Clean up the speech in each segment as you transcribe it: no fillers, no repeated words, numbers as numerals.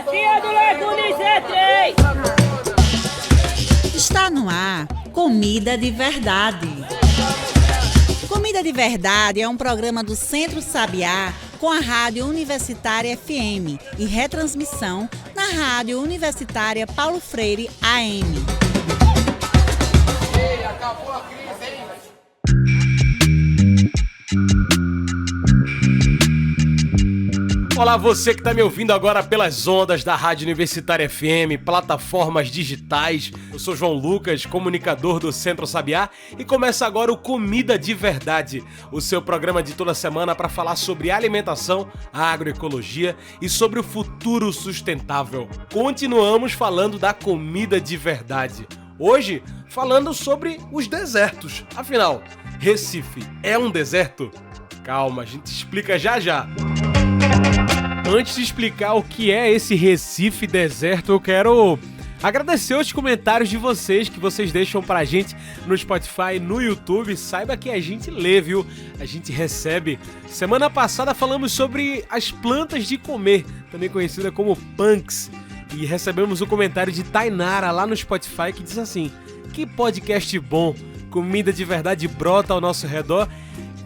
Democracia do Leco Unicef! Está no ar Comida de Verdade. Comida de Verdade é um programa do Centro Sabiá com a Rádio Universitária FM e retransmissão na Rádio Universitária Paulo Freire AM. Ei, acabou a crise, hein? Olá, você que está me ouvindo agora pelas ondas da Rádio Universitária FM, plataformas digitais. Eu sou João Lucas, comunicador do Centro Sabiá, e começa agora o Comida de Verdade, o seu programa de toda semana para falar sobre alimentação, agroecologia e sobre o futuro sustentável. Continuamos falando da comida de verdade. Hoje, falando sobre os desertos. Afinal, Recife é um deserto? Calma, a gente explica já já. Antes de explicar o que é esse Recife deserto, eu quero agradecer os comentários de vocês que vocês deixam pra gente no Spotify, no YouTube. Saiba que a gente lê, viu? A gente recebe. Semana passada falamos sobre as plantas de comer, também conhecida como punks. E recebemos o comentário de Tainara lá no Spotify que diz assim: que podcast bom, comida de verdade brota ao nosso redor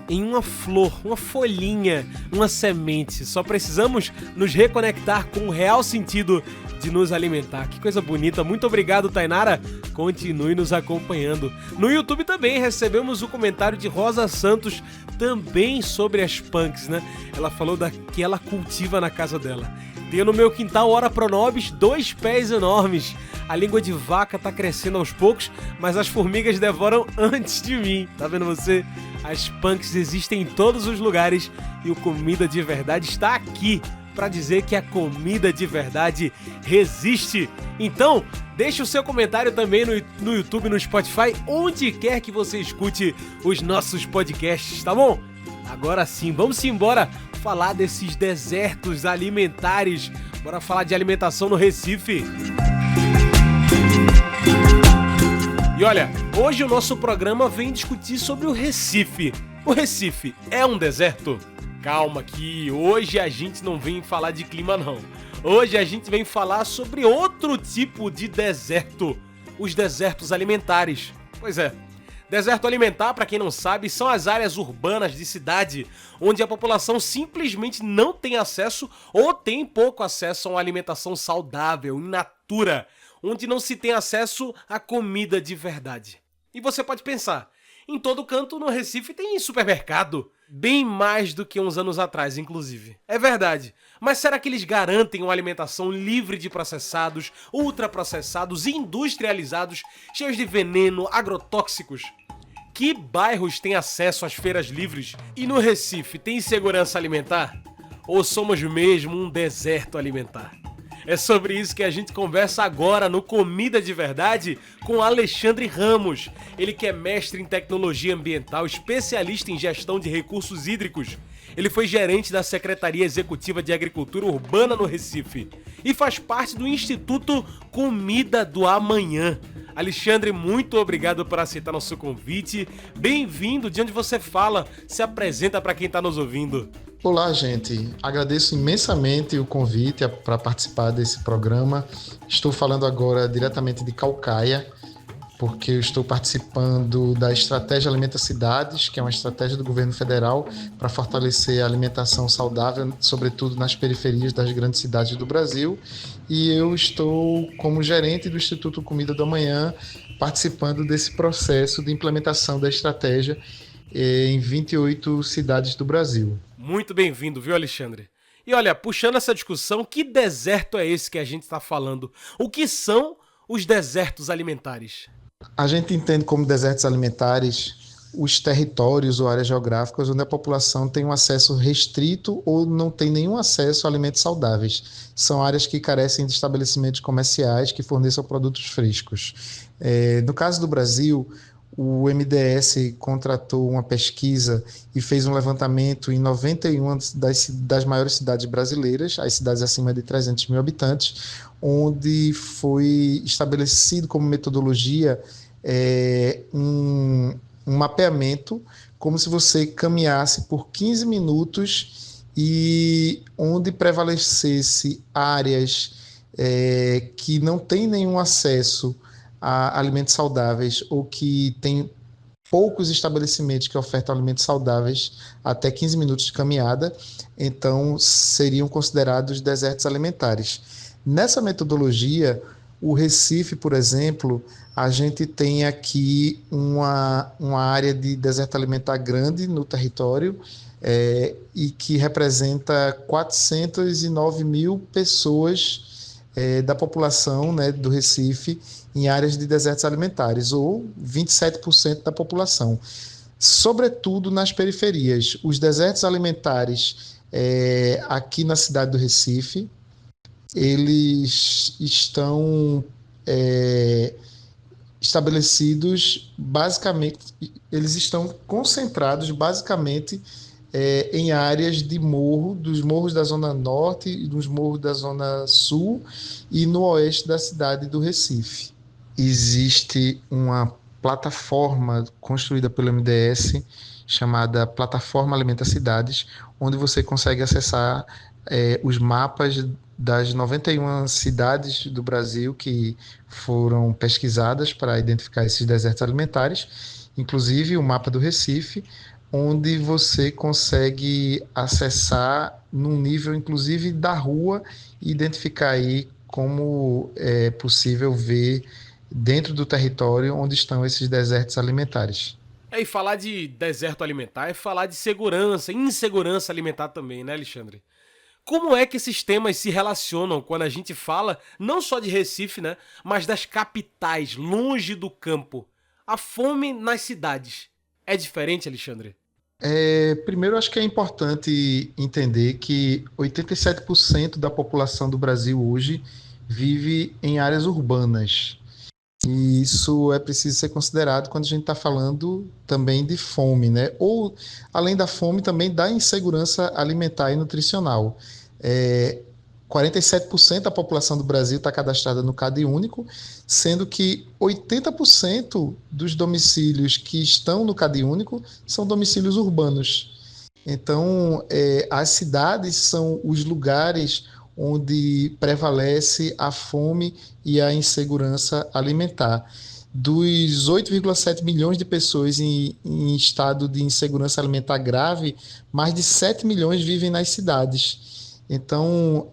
em uma flor, uma folhinha, uma semente. Só precisamos nos reconectar com o real sentido de nos alimentar. Que coisa bonita. Muito obrigado, Tainara. Continue nos acompanhando. No YouTube também recebemos o comentário de Rosa Santos, também sobre as punks, né? Ela falou da que ela cultiva na casa dela. Tenho no meu quintal, ora pronobis, 2 pés enormes. A língua de vaca tá crescendo aos poucos, mas as formigas devoram antes de mim. Tá vendo você? As punks existem em todos os lugares e o Comida de Verdade está aqui para dizer que a comida de verdade resiste. Então, deixe o seu comentário também no YouTube, no Spotify, onde quer que você escute os nossos podcasts, tá bom? Agora sim, vamos embora falar desses desertos alimentares. Bora falar de alimentação no Recife. E olha, hoje o nosso programa vem discutir sobre o Recife. O Recife é um deserto? Calma que hoje a gente não vem falar de clima não. Hoje a gente vem falar sobre outro tipo de deserto. Os desertos alimentares. Pois é. Deserto alimentar, para quem não sabe, são as áreas urbanas de cidade onde a população simplesmente não tem acesso ou tem pouco acesso a uma alimentação saudável, in natura, onde não se tem acesso à comida de verdade. E você pode pensar, em todo canto no Recife tem supermercado, bem mais do que uns anos atrás, inclusive. É verdade, mas será que eles garantem uma alimentação livre de processados, ultraprocessados e industrializados, cheios de veneno, agrotóxicos? Que bairros têm acesso às feiras livres? E no Recife tem segurança alimentar? Ou somos mesmo um deserto alimentar? É sobre isso que a gente conversa agora no Comida de Verdade com Alexandre Ramos. Ele que é mestre em tecnologia ambiental, especialista em gestão de recursos hídricos. Ele foi gerente da Secretaria Executiva de Agricultura Urbana no Recife e faz parte do Instituto Comida do Amanhã. Alexandre, muito obrigado por aceitar nosso convite. Bem-vindo, de onde você fala? Se apresenta para quem está nos ouvindo. Olá, gente. Agradeço imensamente o convite para participar desse programa. Estou falando agora diretamente de Caucaia, porque eu estou participando da Estratégia Alimenta Cidades, que é uma estratégia do governo federal para fortalecer a alimentação saudável, sobretudo nas periferias das grandes cidades do Brasil. E eu estou como gerente do Instituto Comida do Amanhã, participando desse processo de implementação da estratégia em 28 cidades do Brasil. Muito bem-vindo, viu, Alexandre? E olha, puxando essa discussão, que deserto é esse que a gente está falando? O que são os desertos alimentares? A gente entende como desertos alimentares os territórios ou áreas geográficas onde a população tem um acesso restrito ou não tem nenhum acesso a alimentos saudáveis. São áreas que carecem de estabelecimentos comerciais que forneçam produtos frescos. No caso do Brasil, o MDS contratou uma pesquisa e fez um levantamento em 91 das maiores cidades brasileiras, as cidades acima de 300 mil habitantes, onde foi estabelecido como metodologia um mapeamento, como se você caminhasse por 15 minutos e onde prevalecesse áreas que não tem nenhum acesso a alimentos saudáveis ou que tem poucos estabelecimentos que ofertam alimentos saudáveis até 15 minutos de caminhada, então seriam considerados desertos alimentares. Nessa metodologia, o Recife, por exemplo, a gente tem aqui uma área de deserto alimentar grande no território, e que representa 409 mil pessoas da população, né, do Recife em áreas de desertos alimentares, ou 27% da população. Sobretudo nas periferias. Os desertos alimentares aqui na cidade do Recife, eles estão estabelecidos basicamente, eles estão concentrados basicamente em áreas de morro, dos morros da Zona Norte e dos morros da Zona Sul e no oeste da cidade do Recife. Existe uma plataforma construída pelo MDS chamada Plataforma Alimenta Cidades, onde você consegue acessar os mapas das 91 cidades do Brasil que foram pesquisadas para identificar esses desertos alimentares, inclusive o mapa do Recife, onde você consegue acessar num nível, inclusive, da rua e identificar aí como é possível ver dentro do território onde estão esses desertos alimentares. E falar de deserto alimentar é falar de segurança, insegurança alimentar também, né, Alexandre? Como é que esses temas se relacionam quando a gente fala não só de Recife, né, mas das capitais, longe do campo? A fome nas cidades é diferente, Alexandre? Primeiro, acho que é importante entender que 87% da população do Brasil hoje vive em áreas urbanas. E isso é preciso ser considerado quando a gente está falando também de fome, né? Ou, além da fome, também da insegurança alimentar e nutricional. 47% da população do Brasil está cadastrada no CadÚnico, sendo que 80% dos domicílios que estão no CadÚnico são domicílios urbanos. Então, as cidades são os lugares onde prevalece a fome e a insegurança alimentar. Dos 8,7 milhões de pessoas em estado de insegurança alimentar grave, mais de 7 milhões vivem nas cidades. Então,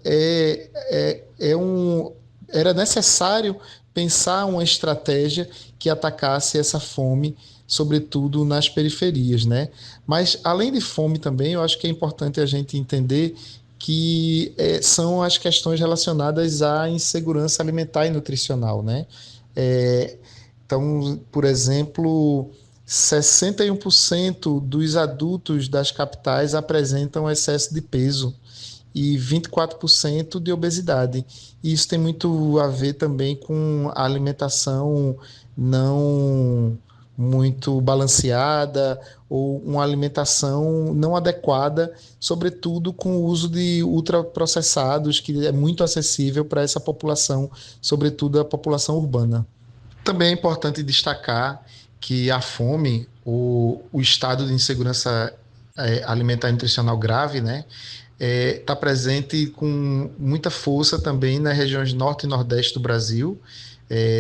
era necessário pensar uma estratégia que atacasse essa fome, sobretudo nas periferias, né? Mas, além de fome também, eu acho que é importante a gente entender que são as questões relacionadas à insegurança alimentar e nutricional, né? Então, por exemplo, 61% dos adultos das capitais apresentam excesso de peso e 24% de obesidade. E isso tem muito a ver também com a alimentação não muito balanceada ou uma alimentação não adequada, sobretudo com o uso de ultraprocessados, que é muito acessível para essa população, sobretudo a população urbana. Também é importante destacar que a fome, o estado de insegurança alimentar e nutricional grave, né, está presente com muita força também nas regiões norte e nordeste do Brasil,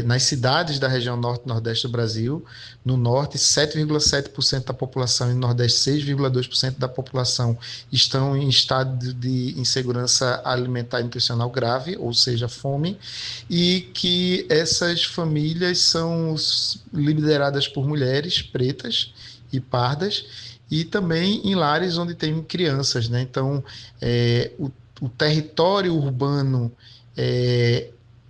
nas cidades da região norte e nordeste do Brasil. No norte, 7,7% da população e no nordeste, 6,2% da população estão em estado de insegurança alimentar e nutricional grave, ou seja, fome, e que essas famílias são lideradas por mulheres pretas e pardas, e também em lares onde tem crianças, né? Então, o território urbano,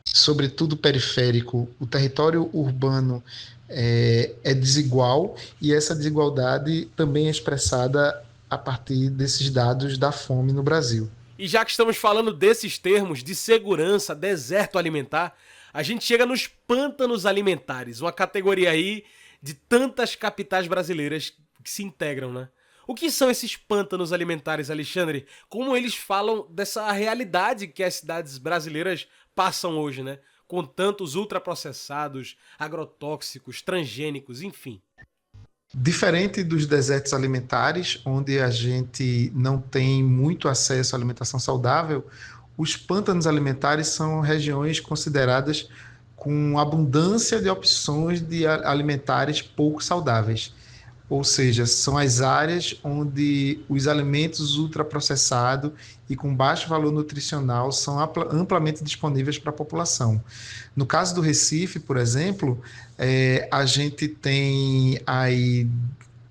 sobretudo periférico, o território urbano é desigual, e essa desigualdade também é expressada a partir desses dados da fome no Brasil. E já que estamos falando desses termos de segurança, deserto alimentar, a gente chega nos pântanos alimentares, uma categoria aí de tantas capitais brasileiras que se integram, né? O que são esses pântanos alimentares, Alexandre? Como eles falam dessa realidade que as cidades brasileiras passam hoje, né? Com tantos ultraprocessados, agrotóxicos, transgênicos, enfim. Diferente dos desertos alimentares, onde a gente não tem muito acesso à alimentação saudável, Os pântanos alimentares são regiões consideradas com abundância de opções de alimentares pouco saudáveis. Ou seja, são as áreas onde os alimentos ultraprocessados e com baixo valor nutricional são amplamente disponíveis para a população. No caso do Recife, por exemplo, a gente tem aí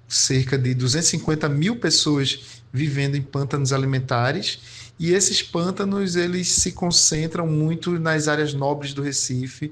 cerca de 250 mil pessoas vivendo em pântanos alimentares, e esses pântanos eles se concentram muito nas áreas nobres do Recife,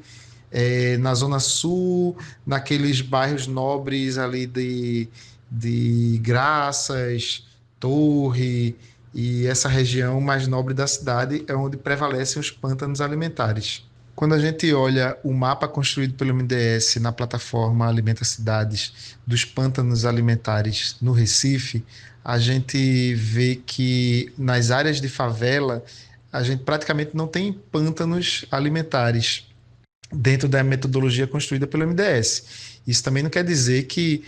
na Zona Sul, naqueles bairros nobres ali de Graças, Torre, e essa região mais nobre da cidade é onde prevalecem os pântanos alimentares. Quando a gente olha o mapa construído pelo MDS na plataforma Alimenta Cidades dos pântanos alimentares no Recife, a gente vê que nas áreas de favela a gente praticamente não tem pântanos alimentares dentro da metodologia construída pelo MDS. Isso também não quer dizer que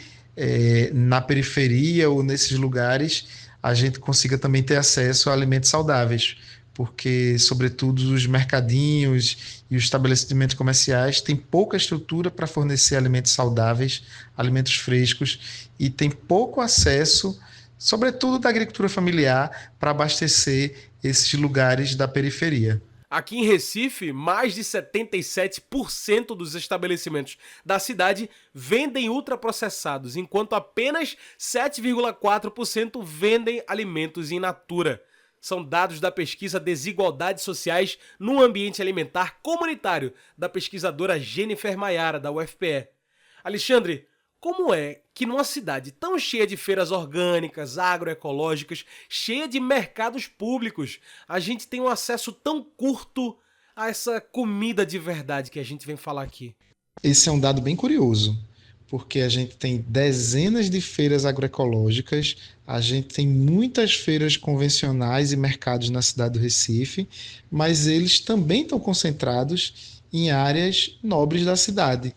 na periferia ou nesses lugares a gente consiga também ter acesso a alimentos saudáveis, porque, sobretudo, os mercadinhos e os estabelecimentos comerciais têm pouca estrutura para fornecer alimentos saudáveis, alimentos frescos, e tem pouco acesso, sobretudo da agricultura familiar, para abastecer esses lugares da periferia. Aqui em Recife, mais de 77% dos estabelecimentos da cidade vendem ultraprocessados, enquanto apenas 7,4% vendem alimentos in natura. São dados da pesquisa Desigualdades Sociais no Ambiente Alimentar Comunitário, da pesquisadora Jennifer Maiara, da UFPE. Alexandre, como é que numa cidade tão cheia de feiras orgânicas, agroecológicas, cheia de mercados públicos, a gente tem um acesso tão curto a essa comida de verdade que a gente vem falar aqui? Esse é um dado bem curioso, porque a gente tem dezenas de feiras agroecológicas, a gente tem muitas feiras convencionais e mercados na cidade do Recife, mas eles também estão concentrados em áreas nobres da cidade.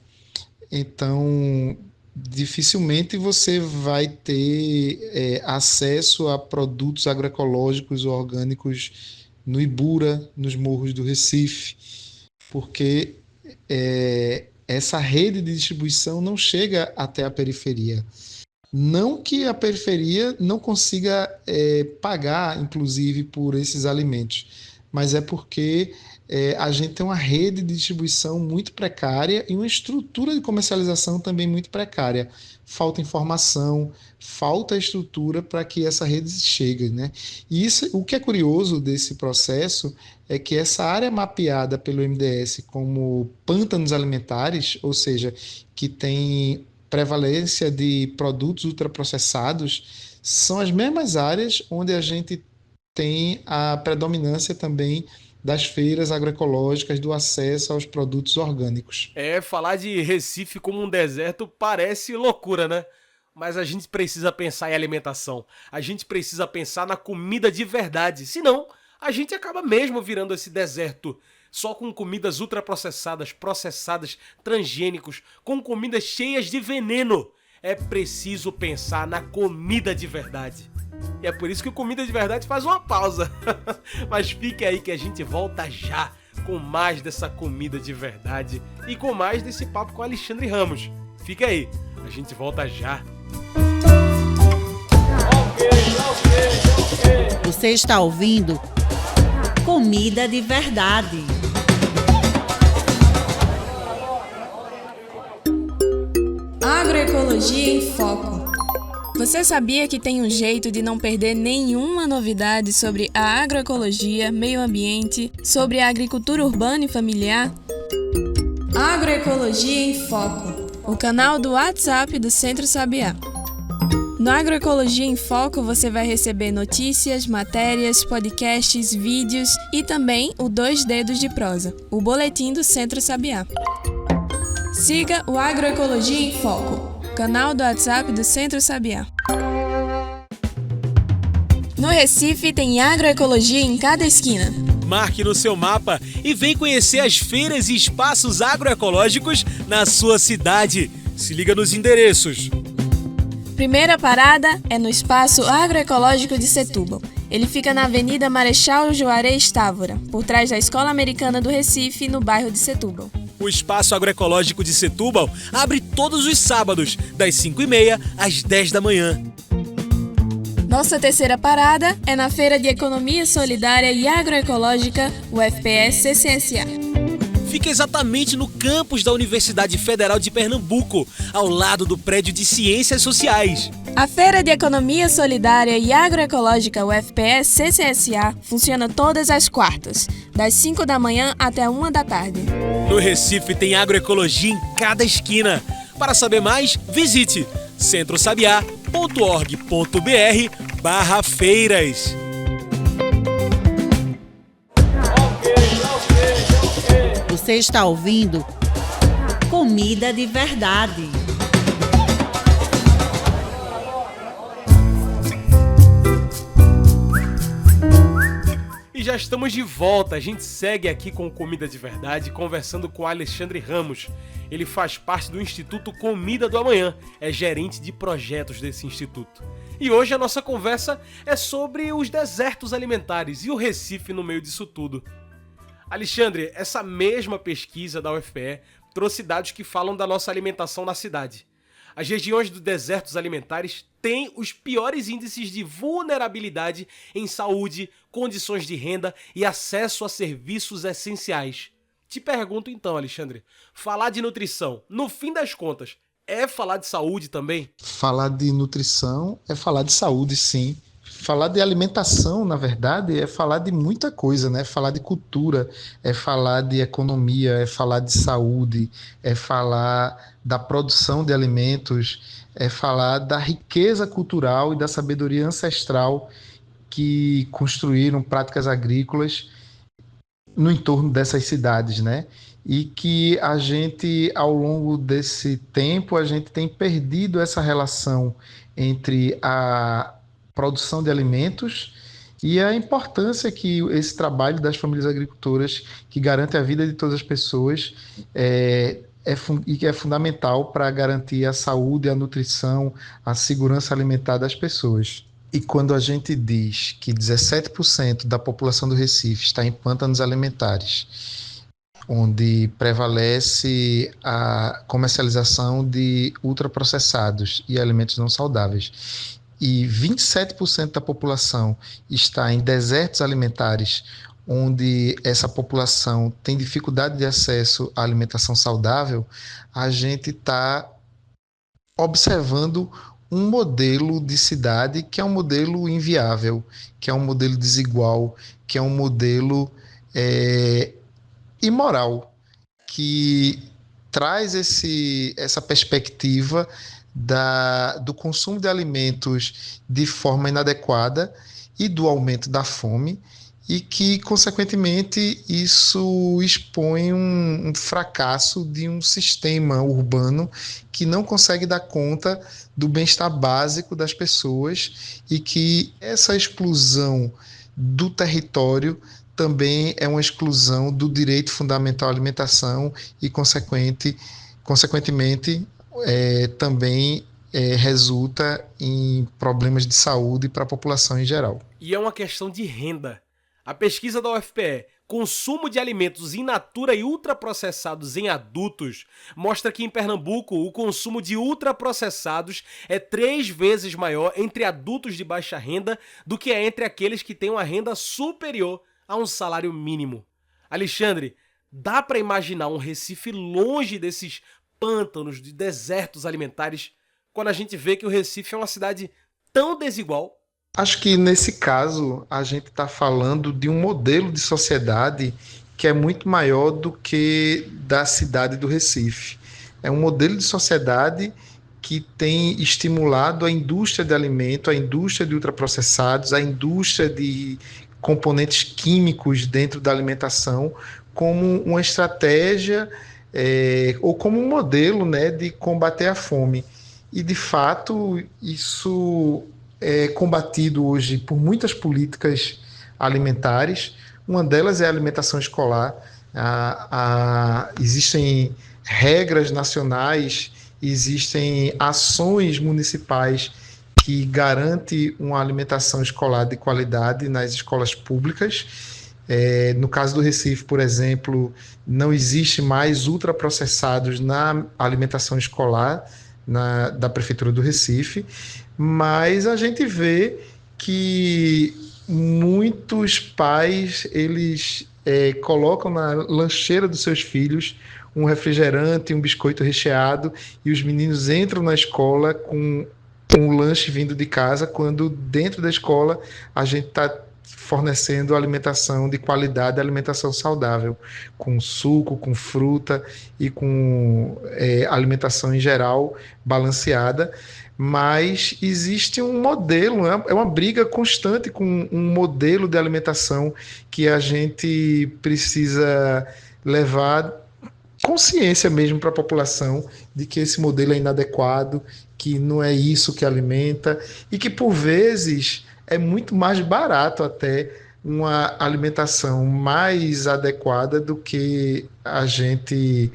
Então, dificilmente você vai ter acesso a produtos agroecológicos ou orgânicos no Ibura, nos morros do Recife, porque essa rede de distribuição não chega até a periferia. Não que a periferia não consiga pagar, inclusive, por esses alimentos, mas é porque a gente tem uma rede de distribuição muito precária e uma estrutura de comercialização também muito precária. Falta informação, falta estrutura para que essa rede chegue, né? E isso, o que é curioso desse processo é que essa área mapeada pelo MDS como pântanos alimentares, ou seja, que tem prevalência de produtos ultraprocessados, são as mesmas áreas onde a gente tem a predominância também das feiras agroecológicas, do acesso aos produtos orgânicos. Falar de Recife como um deserto parece loucura, né? Mas a gente precisa pensar em alimentação. A gente precisa pensar na comida de verdade. Senão, a gente acaba mesmo virando esse deserto só com comidas ultraprocessadas, processadas, transgênicos, com comidas cheias de veneno. É preciso pensar na comida de verdade. E é por isso que o Comida de Verdade faz uma pausa. Mas fique aí que a gente volta já com mais dessa comida de verdade e com mais desse papo com Alexandre Ramos. Fica aí, a gente volta já. Você está ouvindo Comida de Verdade. Agroecologia em Foco. Você sabia que tem um jeito de não perder nenhuma novidade sobre a agroecologia, meio ambiente, sobre a agricultura urbana e familiar? Agroecologia em Foco, o canal do WhatsApp do Centro Sabiá. No Agroecologia em Foco você vai receber notícias, matérias, podcasts, vídeos e também o 2 Dedos de Prosa, o boletim do Centro Sabiá. Siga o Agroecologia em Foco, canal do WhatsApp do Centro Sabiá. No Recife tem agroecologia em cada esquina. Marque no seu mapa e vem conhecer as feiras e espaços agroecológicos na sua cidade. Se liga nos endereços. Primeira parada é no Espaço Agroecológico de Setúbal. Ele fica na Avenida Marechal Juarez Távora, por trás da Escola Americana do Recife, no bairro de Setúbal. O Espaço Agroecológico de Setúbal abre todos os sábados, das 5h30 às 10 da manhã. Nossa terceira parada é na Feira de Economia Solidária e Agroecológica, UFPS-CCSA. Fica exatamente no campus da Universidade Federal de Pernambuco, ao lado do prédio de Ciências Sociais. A Feira de Economia Solidária e Agroecológica UFPS-CCSA funciona todas as quartas, das 5 da manhã até 1 da tarde. No Recife tem agroecologia em cada esquina. Para saber mais, visite centrosabiá.org.br/feiras. Você está ouvindo Comida de Verdade. E já estamos de volta, a gente segue aqui com Comida de Verdade, conversando com Alexandre Ramos. Ele faz parte do Instituto Comida do Amanhã, é gerente de projetos desse instituto. E hoje a nossa conversa é sobre os desertos alimentares e o Recife no meio disso tudo. Alexandre, essa mesma pesquisa da UFPE trouxe dados que falam da nossa alimentação na cidade. As regiões dos desertos alimentares têm os piores índices de vulnerabilidade em saúde, condições de renda e acesso a serviços essenciais. Te pergunto então, Alexandre, falar de nutrição, no fim das contas, é falar de saúde também? Falar de nutrição é falar de saúde, sim. Falar de alimentação, na verdade, é falar de muita coisa, né? Falar de cultura, é falar de economia, é falar de saúde, é falar da produção de alimentos, é falar da riqueza cultural e da sabedoria ancestral que construíram práticas agrícolas no entorno dessas cidades, né? E que a gente, ao longo desse tempo, a gente tem perdido essa relação entre a produção de alimentos e a importância que esse trabalho das famílias agricultoras, que garante a vida de todas as pessoas, e que é fundamental para garantir a saúde, a nutrição, a segurança alimentar das pessoas. E quando a gente diz que 17% da população do Recife está em pântanos alimentares, onde prevalece a comercialização de ultraprocessados e alimentos não saudáveis, e 27% da população está em desertos alimentares, onde essa população tem dificuldade de acesso à alimentação saudável, a gente está observando um modelo de cidade que é um modelo inviável, que é um modelo desigual, que é um modelo imoral, que traz essa perspectiva do consumo de alimentos de forma inadequada e do aumento da fome, e que, consequentemente, isso expõe um fracasso de um sistema urbano que não consegue dar conta do bem-estar básico das pessoas, e que essa exclusão do território também é uma exclusão do direito fundamental à alimentação e, consequentemente, também resulta em problemas de saúde para a população em geral. E é uma questão de renda. A pesquisa da UFPE, Consumo de Alimentos in natura e ultraprocessados em adultos, mostra que em Pernambuco o consumo de ultraprocessados é 3 vezes maior entre adultos de baixa renda do que é entre aqueles que têm uma renda superior a um salário mínimo. Alexandre, dá para imaginar um Recife longe desses pântanos, de desertos alimentares, quando a gente vê que o Recife é uma cidade tão desigual? Acho que nesse caso a gente está falando de um modelo de sociedade que é muito maior do que da cidade do Recife. É um modelo de sociedade que tem estimulado a indústria de alimento, a indústria de ultraprocessados, a indústria de componentes químicos dentro da alimentação como uma estratégia ou como um modelo, né, de combater a fome. E, de fato, isso é combatido hoje por muitas políticas alimentares. Uma delas é a alimentação escolar. Existem regras nacionais, existem ações municipais que garante uma alimentação escolar de qualidade nas escolas públicas. No caso do Recife, por exemplo, não existe mais ultraprocessados na alimentação escolar da Prefeitura do Recife, mas a gente vê que muitos pais, eles colocam na lancheira dos seus filhos um refrigerante, um biscoito recheado, e os meninos entram na escola com um lanche vindo de casa, quando dentro da escola a gente está fornecendo alimentação de qualidade, alimentação saudável, com suco, com fruta e com alimentação em geral balanceada. Mas existe um modelo, é uma briga constante com um modelo de alimentação que a gente precisa levar consciência mesmo para a população de que esse modelo é inadequado, que não é isso que alimenta e que, por vezes, é muito mais barato até uma alimentação mais adequada do que a gente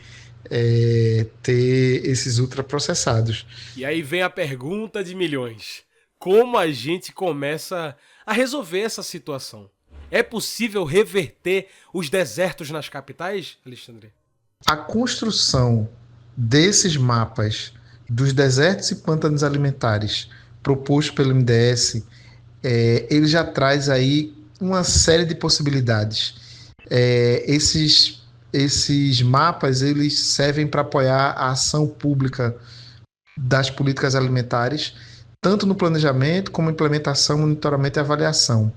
ter esses ultraprocessados. E aí vem a pergunta de milhões. Como a gente começa a resolver essa situação? É possível reverter os desertos nas capitais, Alexandre? A construção desses mapas dos desertos e pântanos alimentares proposto pelo MDS, ele já traz aí uma série de possibilidades. Esses mapas, eles servem para apoiar a ação pública das políticas alimentares, tanto no planejamento como implementação, monitoramento e avaliação,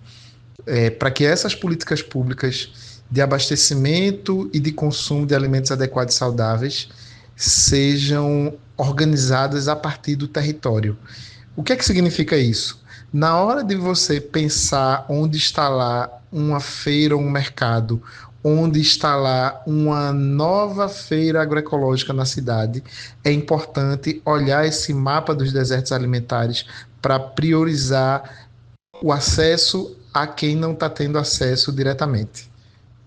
para que essas políticas públicas de abastecimento e de consumo de alimentos adequados e saudáveis sejam organizadas a partir do território. O que é que significa isso? Na hora de você pensar onde instalar uma feira ou um mercado, onde instalar uma nova feira agroecológica na cidade, é importante olhar esse mapa dos desertos alimentares para priorizar o acesso a quem não está tendo acesso diretamente.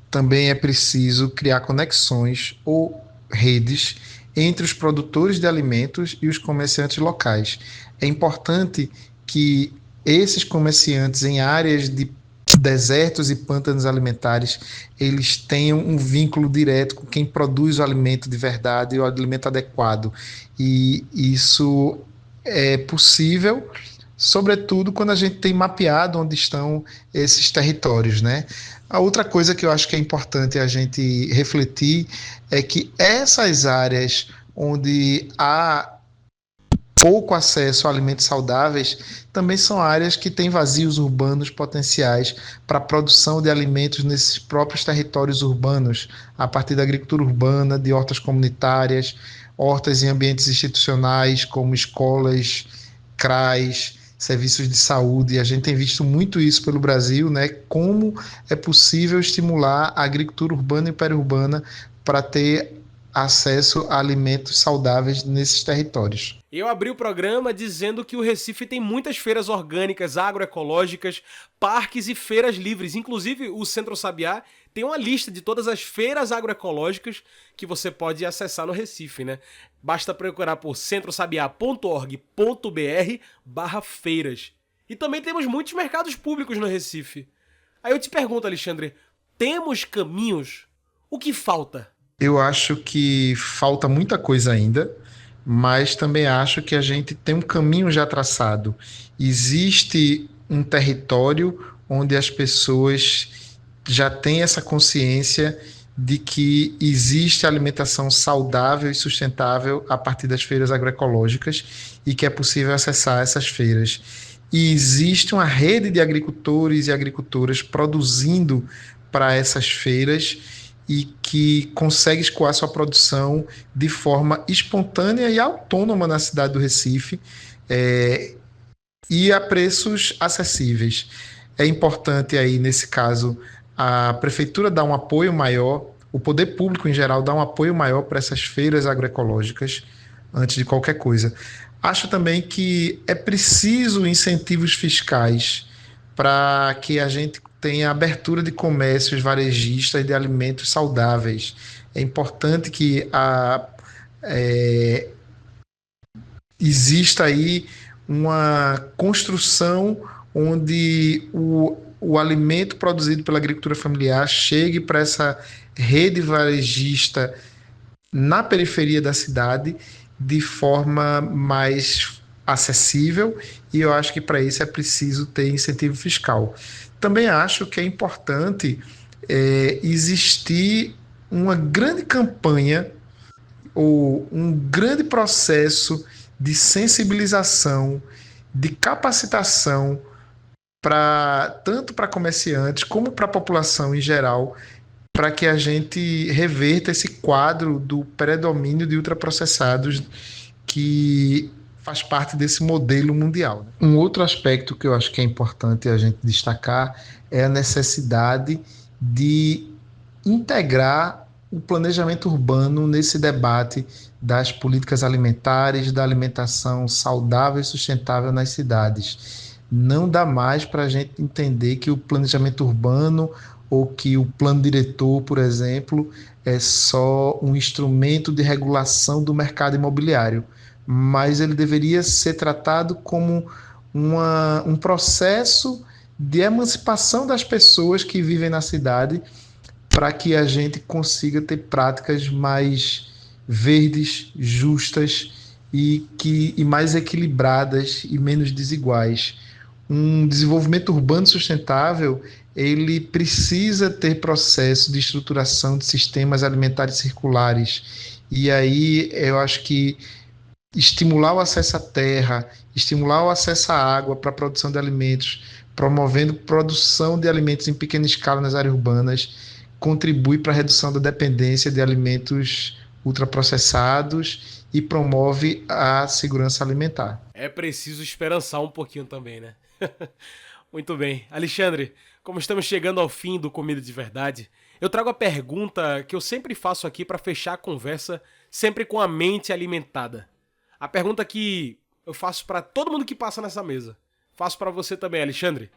Também é preciso criar conexões ou redes entre os produtores de alimentos e os comerciantes locais. É importante que esses comerciantes em áreas de desertos e pântanos alimentares, eles tenham um vínculo direto com quem produz o alimento de verdade e o alimento adequado. E isso é possível, sobretudo quando a gente tem mapeado onde estão esses territórios, né? A outra coisa que eu acho que é importante a gente refletir é que essas áreas onde há pouco acesso a alimentos saudáveis também são áreas que têm vazios urbanos potenciais para a produção de alimentos nesses próprios territórios urbanos, a partir da agricultura urbana, de hortas comunitárias, hortas em ambientes institucionais como escolas, CRAs, serviços de saúde. A gente tem visto muito isso pelo Brasil, né? Como é possível estimular a agricultura urbana e periurbana para ter acesso a alimentos saudáveis nesses territórios. Eu abri o programa dizendo que o Recife tem muitas feiras orgânicas, agroecológicas, parques e feiras livres. Inclusive, o Centro Sabiá tem uma lista de todas as feiras agroecológicas que você pode acessar no Recife, né? Basta procurar por centrosabiá.org.br/feiras. E também temos muitos mercados públicos no Recife. Aí eu te pergunto, Alexandre, temos caminhos? O que falta? Eu acho que falta muita coisa ainda, mas também acho que a gente tem um caminho já traçado. Existe um território onde as pessoas já têm essa consciência de que existe alimentação saudável e sustentável a partir das feiras agroecológicas e que é possível acessar essas feiras. E existe uma rede de agricultores e agricultoras produzindo para essas feiras e que consegue escoar sua produção de forma espontânea e autônoma na cidade do Recife, e a preços acessíveis. É importante aí, nesse caso, a prefeitura dar um apoio maior, o poder público em geral dar um apoio maior para essas feiras agroecológicas, antes de qualquer coisa. Acho também que é preciso incentivos fiscais para que a gente tenha abertura de comércios varejistas de alimentos saudáveis. É importante que exista aí uma construção onde o alimento produzido pela agricultura familiar chegue para essa rede varejista na periferia da cidade de forma mais acessível, e eu acho que para isso é preciso ter incentivo fiscal. Também acho que é importante existir uma grande campanha ou um grande processo de sensibilização, de capacitação tanto para comerciantes como para a população em geral, para que a gente reverta esse quadro do predomínio de ultraprocessados que faz parte desse modelo mundial. Um outro aspecto que eu acho que é importante a gente destacar é a necessidade de integrar o planejamento urbano nesse debate das políticas alimentares, da alimentação saudável e sustentável nas cidades. Não dá mais para a gente entender que o planejamento urbano ou que o plano diretor, por exemplo, é só um instrumento de regulação do mercado imobiliário, mas ele deveria ser tratado como um processo de emancipação das pessoas que vivem na cidade, para que a gente consiga ter práticas mais verdes, justas e mais equilibradas e menos desiguais. Um desenvolvimento urbano sustentável, ele precisa ter processo de estruturação de sistemas alimentares circulares. E aí eu acho que estimular o acesso à terra, estimular o acesso à água para a produção de alimentos, promovendo produção de alimentos em pequena escala nas áreas urbanas, contribui para a redução da dependência de alimentos ultraprocessados e promove a segurança alimentar. É preciso esperançar um pouquinho também, né? Muito bem. Alexandre, como estamos chegando ao fim do Comida de Verdade, eu trago a pergunta que eu sempre faço aqui para fechar a conversa, sempre com a mente alimentada. A pergunta que eu faço para todo mundo que passa nessa mesa. Faço para você também, Alexandre.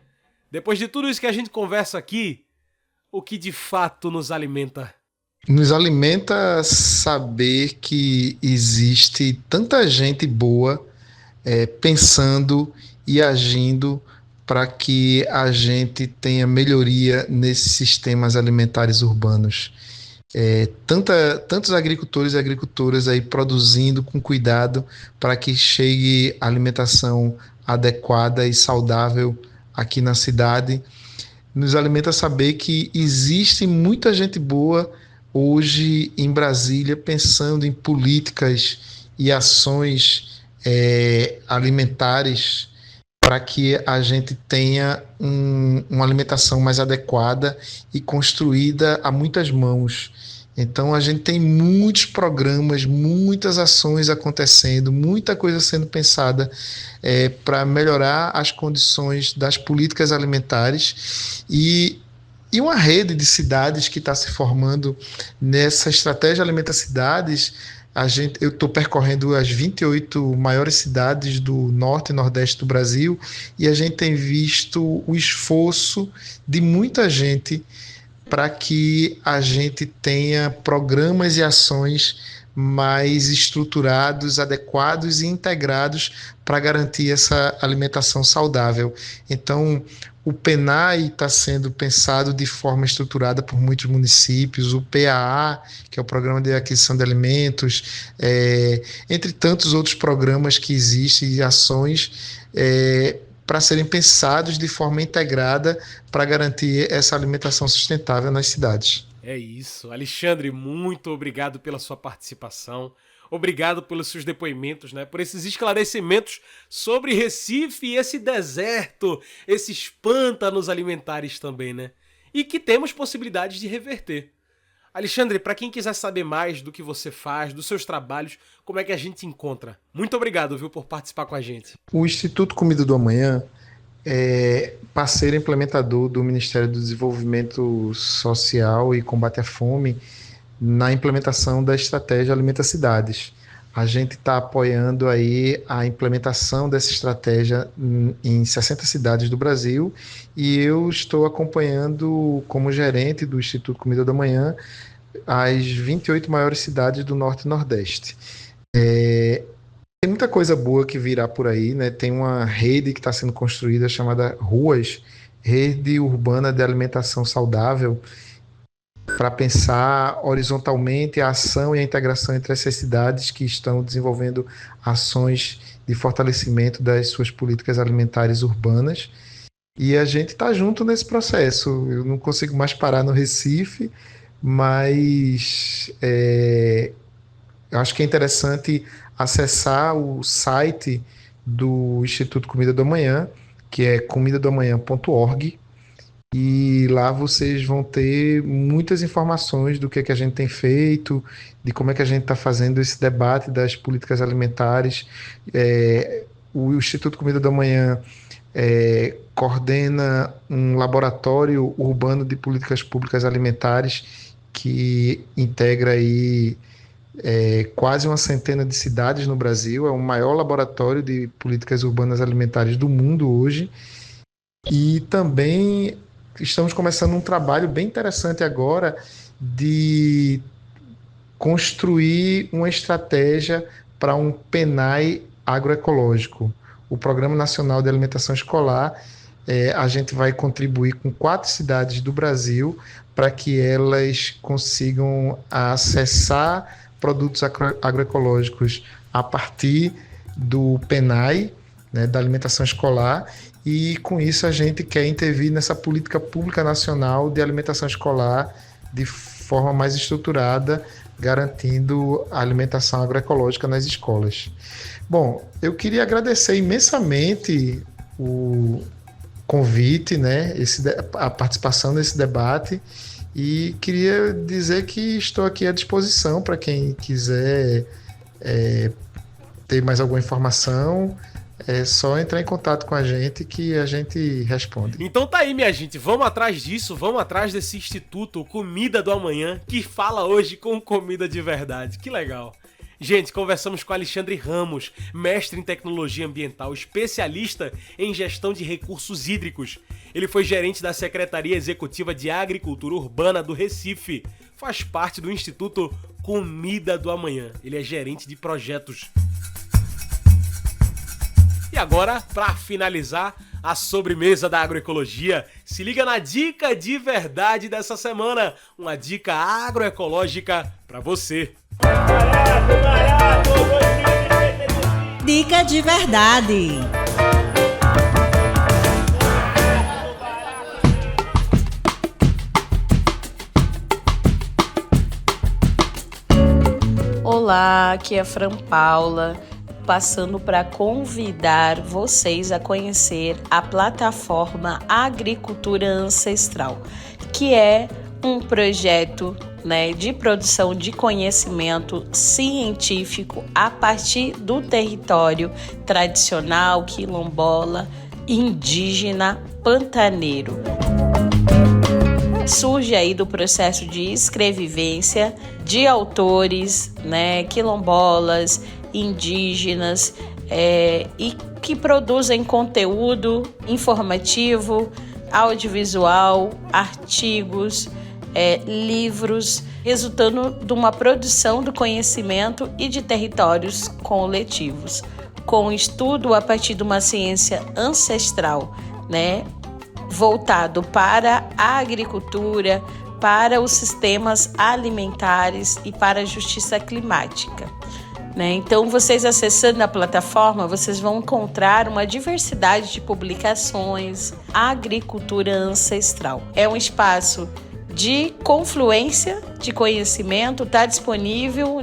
Depois de tudo isso que a gente conversa aqui, o que de fato nos alimenta? Nos alimenta saber que existe tanta gente boa pensando e agindo para que a gente tenha melhoria nesses sistemas alimentares urbanos. Tantos agricultores e agricultoras aí produzindo com cuidado para que chegue alimentação adequada e saudável aqui na cidade. Nos alimenta saber que existe muita gente boa hoje em Brasília pensando em políticas e ações alimentares para que a gente tenha uma alimentação mais adequada e construída a muitas mãos. Então a gente tem muitos programas, muitas ações acontecendo, muita coisa sendo pensada para melhorar as condições das políticas alimentares e uma rede de cidades que está se formando nessa estratégia Alimenta Cidades. Eu estou percorrendo as 28 maiores cidades do norte e nordeste do Brasil e a gente tem visto o esforço de muita gente para que a gente tenha programas e ações mais estruturados, adequados e integrados para garantir essa alimentação saudável. Então, o PENAI está sendo pensado de forma estruturada por muitos municípios, o PAA, que é o Programa de Aquisição de Alimentos, entre tantos outros programas que existem e ações para serem pensados de forma integrada para garantir essa alimentação sustentável nas cidades. É isso. Alexandre, muito obrigado pela sua participação. Obrigado pelos seus depoimentos, né? Por esses esclarecimentos sobre Recife e esse deserto, esses pântanos alimentares também, né? E que temos possibilidades de reverter. Alexandre, para quem quiser saber mais do que você faz, dos seus trabalhos, como é que a gente encontra? Muito obrigado, viu, por participar com a gente. O Instituto Comida do Amanhã é parceiro implementador do Ministério do Desenvolvimento Social e Combate à Fome na implementação da estratégia Alimenta Cidades. A gente está apoiando aí a implementação dessa estratégia em 60 cidades do Brasil e eu estou acompanhando como gerente do Instituto Comida do Amanhã as 28 maiores cidades do Norte e Nordeste. Tem muita coisa boa que virá por aí, né? Tem uma rede que está sendo construída chamada RUAS, Rede Urbana de Alimentação Saudável, para pensar horizontalmente a ação e a integração entre essas cidades que estão desenvolvendo ações de fortalecimento das suas políticas alimentares urbanas. E a gente está junto nesse processo. Eu não consigo mais parar no Recife, mas eu acho que é interessante acessar o site do Instituto Comida do Amanhã, que é comidadoamanhã.org, e lá vocês vão ter muitas informações do que a gente tem feito, de como é que a gente está fazendo esse debate das políticas alimentares. O Instituto Comida do Amanhã coordena um laboratório urbano de políticas públicas alimentares que integra aí quase uma centena de cidades no Brasil. É o maior laboratório de políticas urbanas alimentares do mundo hoje. E também estamos começando um trabalho bem interessante agora de construir uma estratégia para um PNAE agroecológico. O Programa Nacional de Alimentação Escolar, a gente vai contribuir com 4 cidades do Brasil para que elas consigam acessar produtos agroecológicos a partir do PNAE, né, da alimentação escolar, e com isso a gente quer intervir nessa política pública nacional de alimentação escolar de forma mais estruturada, garantindo a alimentação agroecológica nas escolas. Bom, eu queria agradecer imensamente o convite, né, a participação nesse debate, e queria dizer que estou aqui à disposição para quem quiser ter mais alguma informação. É só entrar em contato com a gente que a gente responde. Então tá aí, minha gente, vamos atrás disso, vamos atrás desse Instituto Comida do Amanhã, que fala hoje com comida de verdade. Que legal. Gente, conversamos com Alexandre Ramos, mestre em tecnologia ambiental, especialista em gestão de recursos hídricos. Ele foi gerente da Secretaria Executiva de Agricultura Urbana do Recife. Faz parte do Instituto Comida do Amanhã. Ele é gerente de projetos. E agora, para finalizar a sobremesa da agroecologia, se liga na dica de verdade dessa semana. Uma dica agroecológica para você. Dica de verdade. Olá, aqui é a Fran Paula, passando para convidar vocês a conhecer a plataforma Agricultura Ancestral, que é um projeto, de produção de conhecimento científico a partir do território tradicional, quilombola, indígena, pantaneiro. Surge aí do processo de escrevivência de autores, quilombolas, indígenas, e que produzem conteúdo informativo, audiovisual, artigos, livros, resultando de uma produção do conhecimento e de territórios coletivos, com estudo a partir de uma ciência ancestral, voltado para a agricultura, para os sistemas alimentares e para a justiça climática. Então, vocês acessando a plataforma, vocês vão encontrar uma diversidade de publicações. Agricultura Ancestral é um espaço de confluência de conhecimento, está disponível,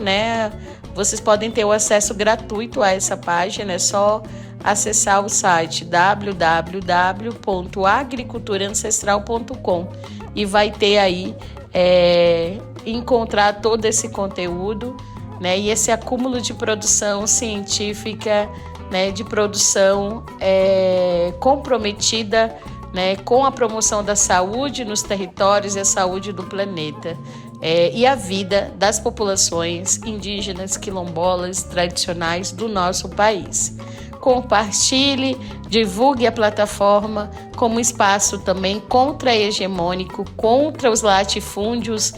Vocês podem ter o acesso gratuito a essa página, é só acessar o site www.agriculturaancestral.com e vai ter aí, encontrar todo esse conteúdo, e esse acúmulo de produção científica, de produção comprometida, com a promoção da saúde nos territórios e a saúde do planeta, e a vida das populações indígenas, quilombolas, tradicionais do nosso país. Compartilhe, divulgue a plataforma como espaço também contra-hegemônico, contra os latifúndios,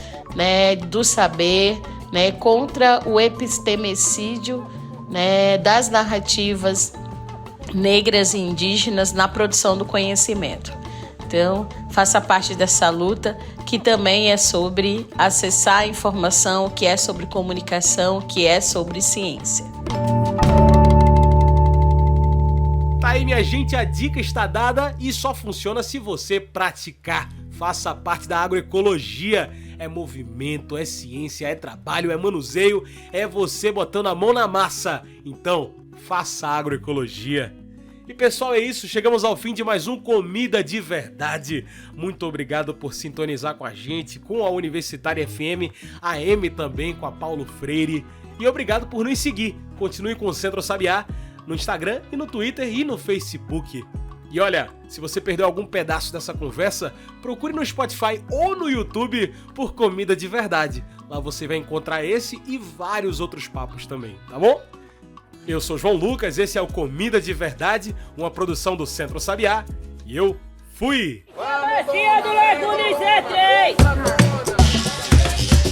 do saber, contra o epistemicídio, né, das narrativas negras e indígenas na produção do conhecimento. Então, faça parte dessa luta, que também é sobre acessar a informação, que é sobre comunicação, que é sobre ciência. Tá aí, minha gente, a dica está dada e só funciona se você praticar. Faça parte da agroecologia. É movimento, é ciência, é trabalho, é manuseio, é você botando a mão na massa. Então, faça agroecologia. E pessoal, é isso, chegamos ao fim de mais um Comida de Verdade. Muito obrigado por sintonizar com a gente, com a Universitária FM, a AM também, com a Paulo Freire. E obrigado por nos seguir. Continue com o Centro Sabiá no Instagram e no Twitter e no Facebook. E olha, se você perdeu algum pedaço dessa conversa, procure no Spotify ou no YouTube por Comida de Verdade. Lá você vai encontrar esse e vários outros papos também, tá bom? Eu sou João Lucas, esse é o Comida de Verdade, uma produção do Centro Sabiá, e eu fui! Travessia do Lago Unicef 3!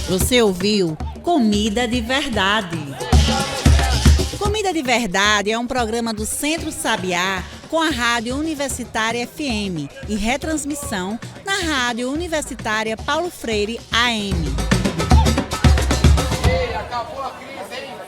Você ouviu Comida de Verdade. Comida de Verdade é um programa do Centro Sabiá com a Rádio Universitária FM e retransmissão na Rádio Universitária Paulo Freire AM. Ei, acabou a crise, hein?